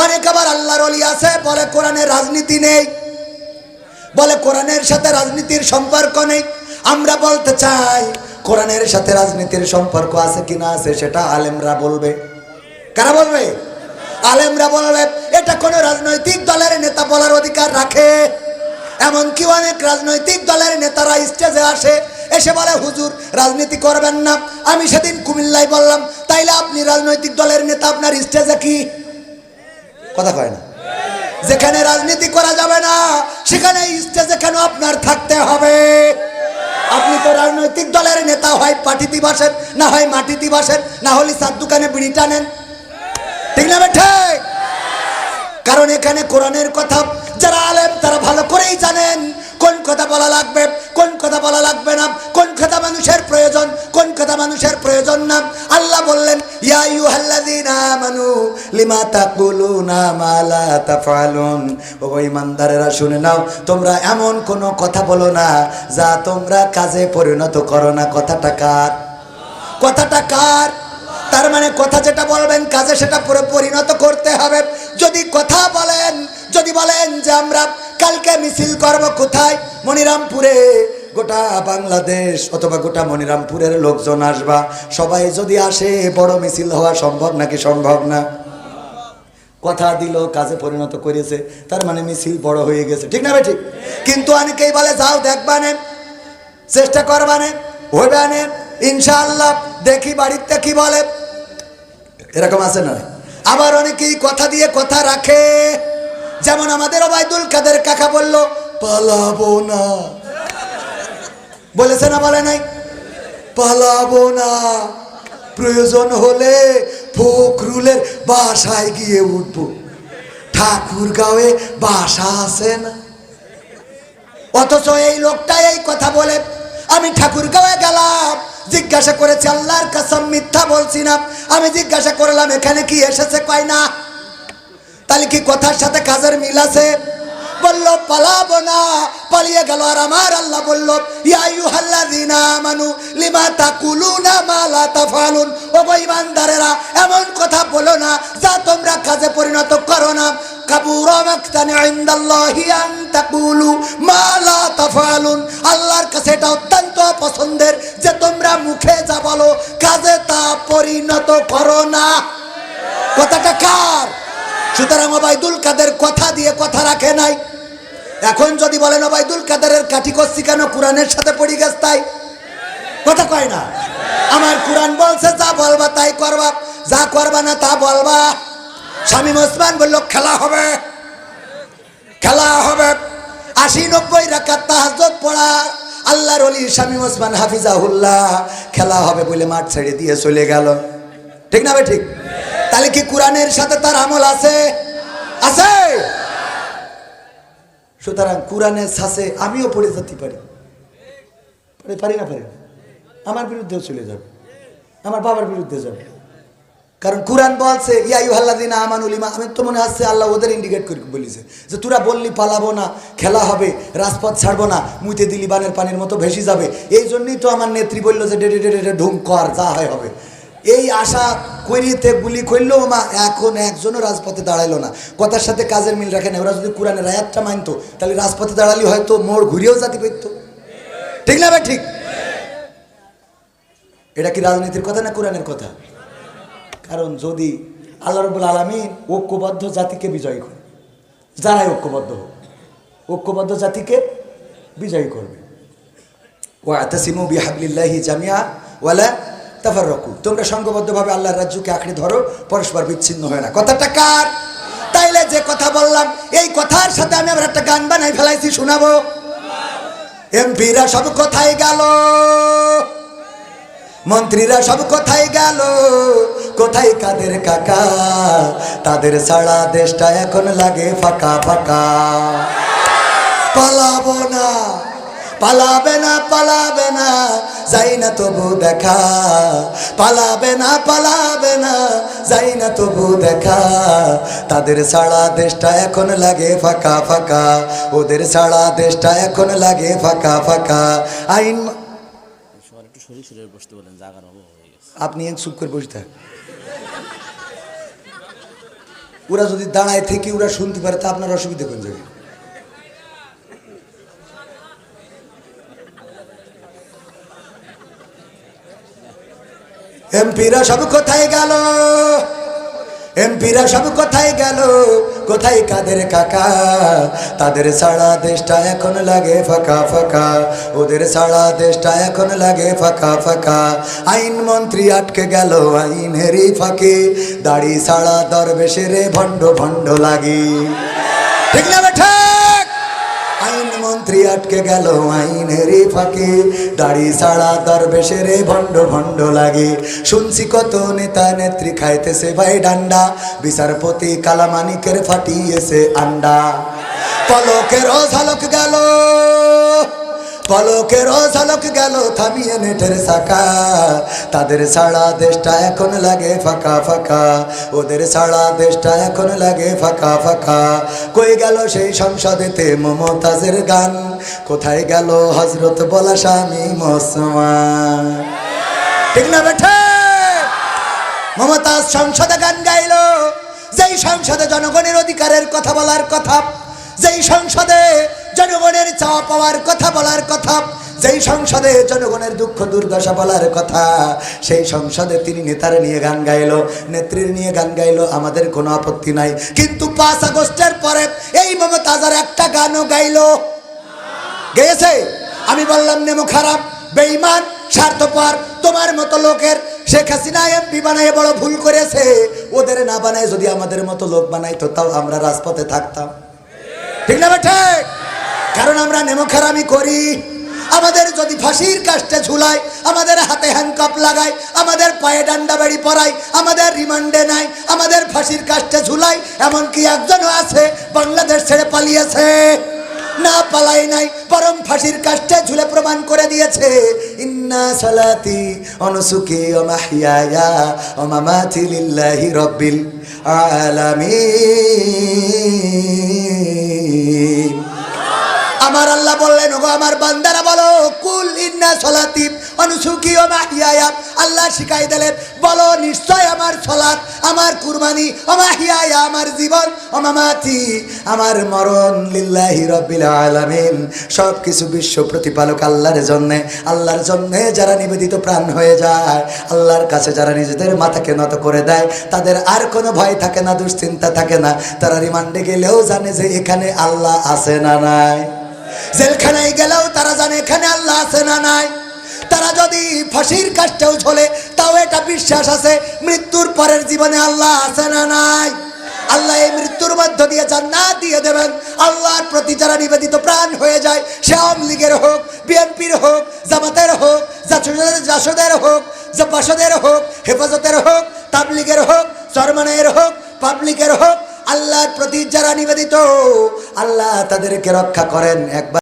অনেক আবার আল্লাহর ওলি আছে বলে কোরআনের রাজনীতি নেই, বলে কোরআনের সাথে রাজনীতির সম্পর্ক নেই। আমরা বলতে চাই কোরআনের সাথে রাজনীতির সম্পর্ক আছে কিনা আছে সেটা আলেমরা বলবে। কারা বলবে? আলেমরা বলবে। এটা কোন রাজনৈতিক দলের নেতা বলার অধিকার রাখে? এমনকি অনেক রাজনৈতিক দলের নেতারা স্টেজে আসে, এসে বলে হুজুর রাজনীতি করবেন না। আমি সেদিন কুমিল্লায় বললাম তাইলে আপনি রাজনৈতিক দলের নেতা, আপনার স্টেজে কি কথা কয় না? যেখানে রাজনীতি করা যাবে না সেখানে স্টেজে কেন আপনার থাকতে হবে? আপনি তো রাজনৈতিক দলের নেতা, হয় পার্টিতে বসেন, না হয় মাটিতে বসেন, না হলে চার দোকানে বিড়ি টানেন। ঠিক না ঠিক? কারণ এখানে কোরআনের কথা যারা আলেম তারা ভালো করেই জানেন কোন কথা বলা লাগবে, কোন কথা বলা লাগবে না, কোন কথা মানুষের প্রয়োজন, কোন কথা মানুষের প্রয়োজন না। আল্লাহ বললেন ইয়া আইয়ুহাল্লাযীনা আমানু লিমা তাকুলুনা মা লা তাফআলুন। ও ঈমানদারেরা শুনে নাও, তোমরা এমন কোন কথা বলো না যা তোমরা কাজে পরিণত করো না। কথাটা কার? কথাটা কার? তার মানে কথা যেটা বলবেন কাজে সেটা পরিণত করতে হবে। যদি কথা বলেন, যদি বলেন যে আমরা কালকে মিছিল করব কোথায়? মনিরামপুরে, গোটা বাংলাদেশ অথবা গোটা মনিরামপুরের লোকজন আসবা, সবাই যদি আসে বড় মিছিল হওয়া সম্ভব নাকি সম্ভব না? কথা দিল, কাজে পরিণত করেছে, তার মানে মিছিল বড় হয়ে গেছে। ঠিক না ভাই? ঠিক। কিন্তু অনেকেই বলে যাও দেখবানে, চেষ্টা করবানে, হইবানে, ইনশাআল্লাহ দেখি বাড়িতে কি বলে। এরকম আছে না? আবার অনেকেই কথা দিয়ে কথা রাখে। যেমন আমাদের ওবায়দুল কাদের কাকা বলল পালাবো না, বলেছে না বলে নাই? পালাবো না, প্রয়োজন হলে ফখরুলের বাসায় গিয়ে উঠবো, ঠাকুরগাঁওয়ে বাসা আছে না। অথচ এই লোকটা এই কথা বলে। আমি ঠাকুরগাঁওয়ে গেলাম, জিজ্ঞাসা করেছি, আল্লাহর কসম মিথ্যা বলছি না, আমি জিজ্ঞাসা করলাম এখানে কি এসেছে, কয় না। তাহলে কি কথার সাথে কাজের মিল আছে? বলল পালাবো না, পালিয়ে গেল। আর আমার আল্লাহ বলল ইয়া আইয়ুহাল্লাযীনা আমানু লিমা তাকুলুনা মা লা তাফআলুন। ও ঈমানদারেরা এমন কথা বলো না যা তোমরা কাজে পরিণত করো না। কাবুরা মাকতান ইনদাল্লাহি আন তাকুলু মা লা তাফআলুন। আল্লাহর কাছে এটা অত্যন্ত পছন্দের যে তোমরা মুখে যা বলো কাজে তা পরিণত করো না। কথাটা কার? সুতরাং ওবায়দুল কাদের কথা দিয়ে কথা রাখে নাই। এখন যদি বলেন ওবায়দুল কাদেরের কাঠি করছি কেন? কোরআনের সাথে পড়ে গেছে তাই। কথা কয় না? আমার কোরআন বলছে যা বলবা তাই করবা, যা করবা না তা বলবা। শামীম ওসমান বলল খেলা হবে, খেলা হবে। ৮০-৯০ রাকাত তাহাজ্জুদ পড়া আল্লাহর ওলি শামীম ওসমান হাফিজাহুল্লাহ খেলা হবে বলে মাঠ ছেড়ে দিয়ে চলে গেল। ঠিক না ভাই? ঠিক। তাহলে কি কোরআনের সাথে তার আমল আছে? আছে। সুতরাং কোরআনের ছাঁচে আমিও পড়ে যেতে পারি, পারি না? পারি। আমার বিরুদ্ধেও চলে যাবে, আমার বাবার বিরুদ্ধে যাবে। কারণ কোরআন বলছে ইয়া আইয়ুহাল্লাযীনা আমানু লিমা। আমি তো মনে হচ্ছে আল্লাহ ওদের ইন্ডিকেট করে বলেছে যে তোরা বললি পালাবো না, খেলা হবে, রাজপথ ছাড়বো না, মুইতে দিলি বানের পানির মতো ভেসে যাবে। এই জন্যই তো আমার নেত্রী বললো যে ডেডে ডেডে ঢুম কর, যা হয় হবে। এই আশা করিতে গুলি করলো মা, এখন একজনও রাজপথে দাঁড়াইলো না। কথার সাথে কাজের মিল রাখে না। ওরা যদি কোরআনের আয়াতটা মানতো তাহলে রাজপথে দাঁড়ালি হয়তো মোড় ঘুরিয়েও জাতি পেত। ঠিক না ভাই? ঠিক। এটা কি রাজনীতির কথা না কোরআনের কথা? কারণ যদি আল্লাহ রাব্বুল আলামিন ঐক্যবদ্ধ জাতিকে বিজয়ী করে, যারাই ঐক্যবদ্ধ হোক, ঐক্যবদ্ধ জাতিকে বিজয়ী করবে। ওয়াতাসিমু বিহাবলিল্লাহি জামিআ ওয়ালা তাফাররাকু। তোমরা সংঘবদ্ধভাবে আল্লাহর রাজ্যকে আঁকড়ে ধরো, পরস্পর বিচ্ছিন্ন হয় না। কথাটা কার? তাইলে যে কথা বললাম এই কথার সাথে আমি আবার একটা গান বানাই ফেলাইছি, শোনাবো। এমপিরা সব কোথায় গেল, মন্ত্রীরা সব কোথায় গেল, কোথায় কাদের কাকা? তাদের ছাড়া দেশটা এখন লাগে ফাঁকা ফাঁকা। পালাবো না, পালাবে না, পালাবে না, যাই না তবু দেখা। পালাবে না, পালাবে না, যাই না তবু দেখা। তাদের ছাড়া দেশটা এখন লাগে ফাঁকা ফাঁকা, ওদের ছাড়া দেশটা এখন লাগে ফাঁকা ফাঁকা। আইন আপনি চুপ করে বসে থাক। ওরা যদি দাঁড়ায় থেকে ওরা শুনতে পারে তা আপনার অসুবিধা কোন জায়গায়? এমপিরা সব কোথায় গেল? এমপিরা সব কোথায় গেল? কোথায় কাদের কাকা? তাদের সারা দেশটা এখন লাগে ফাঁকা ফাঁকা, ওদের সারা দেশটা এখন লাগে ফাঁকা ফাঁকা। আইন মন্ত্রী আটকে গেল আইনেরই ফাঁকে, দাড়ি সারা দরবেশের ভণ্ড ভণ্ড লাগে। ঠিক না বেঠা? আইন মন্ত্রী আটকে গেল আইনেরই ফাঁকে, দাড়ি সারা দরবেশের ভণ্ড ভণ্ড লাগে। শুনছি কত নেতা নেত্রী খাইতেছে ভাই ডান্ডা, বিচারপতি কালামানিকের ফাটিয়েছে আন্ডা। পলকেরও ঝলক গেল, পলকেরও ঝলক গেল থামিয়ে নেটের চাকা। তাদের সারা দেশটা এখন লাগে ফাঁকা ফাঁকা, ওদের সারা দেশটা এখন লাগে ফাঁকা ফাঁকা। কই গেল সেই সংসদেতে মমতাজের গান? কোথায় গেল হজরত বলা স্বামী মুসলমান? ঠিক না বেঠে? মমতাজ সংসদে গান গাইল, যেই সংসদে জনগণের অধিকারের কথা বলার কথা, যেই সংসদে জনগণের চাওয়া পাওয়ার কথা বলার কথা, যেই সংসদে জনগণের দুঃখ দুর্দশা বলার কথা, সেই সংসদে তিনি নেতার নিয়ে গান গাইলো, নেত্রীর নিয়ে গান গাইলো, আমাদের কোনো আপত্তি নাই। কিন্তু 5 আগস্টের পরে এই মমতাজার একটা গানও গাইলো, গেয়েছে। আমি বললাম নেমো খারাপ, বেঈমান, স্বার্থপর, তোমার মতো লোকের শেখ হাসিনা এমপি বানায় বড় ভুল করেছে। ওদের না বানায় যদি আমাদের মতো লোক বানাইতো তাও আমরা রাজপথে থাকতাম। ঠিক না ঠিক? কারণ আমরা নেমখারামি করি। আমাদের যদি ফাঁসির কাস্টে ঝুলায়, আমাদের হাতে হ্যান্ডকাপ লাগায়, আমাদের পায়ে ডান্ডা বাড়ি পরায়, আমাদের রিমান্ডে নাই, আমাদের ফাঁসির কাস্টে ঝুলায়, এমনকি একজনও আছে বাংলাদেশ ছেড়ে পালিয়েছে, না পালাই নাই, বরং ফাঁসির কাস্টে ঝুলে প্রমাণ করে দিয়েছে ইন্না সালাতি ওয়া নুসুকি ওয়া মাহইয়ায়া ওয়া মামাতি লিল্লাহি রাব্বিল আলামিন। আমার আল্লাহ বললেন, ওগো আমার বান্দারা বলো, কুল ইন্না সালাতি ওয়া নুসুকি ওয়া মাহইয়ায়া। আল্লাহ শিখাই দিলেন, বলো নিশ্চয় আমার সালাত, আমার কুরবানি, ওয়া মাহইয়ায়া আমার জীবন, ওয়া মামাতি আমার মরণ, লিল্লাহি রাব্বিল আলামিন সব কিছু বিশ্ব প্রতিপালক আল্লাহর জন্য। আল্লাহর জন্য যারা নিবেদিত প্রাণ হয়ে যায়, আল্লাহর কাছে যারা নিজেদের মাথাকে নত করে দেয়, তাদের আর কোনো ভয় থাকে না, দুশ্চিন্তা থাকে না। তারা রিমান্ডে গেলেও জানে যে এখানে আল্লাহ আছে না নাই, জেলখানায় গেলেও তারা জানে এখানে আল্লাহ আছে না নাই। তারা যদি ফাঁসির কাষ্ঠেও ঝোলে তাও এটা বিশ্বাস আছে মৃত্যুর পরের জীবনে আল্লাহ আছে না নাই। আল্লাহ এই মৃত্যুর মধ্য দিয়ে জান্নাত দিয়ে দেবেন। আল্লাহর প্রতি যারা নিবেদিত প্রাণ হয়ে যায়, সে আওয়ামী লীগের হোক, বিএনপির হোক, জামাতের হোক, জাসদের হোক, বাসদের হোক, হেফাজতের হোক, তাবলিগের হোক, চরমানের হোক, পাবলিকের হোক, আল্লাহর প্রতি যারা নিবেদিত, আল্লাহ তাদেরকে রক্ষা করেন। একবার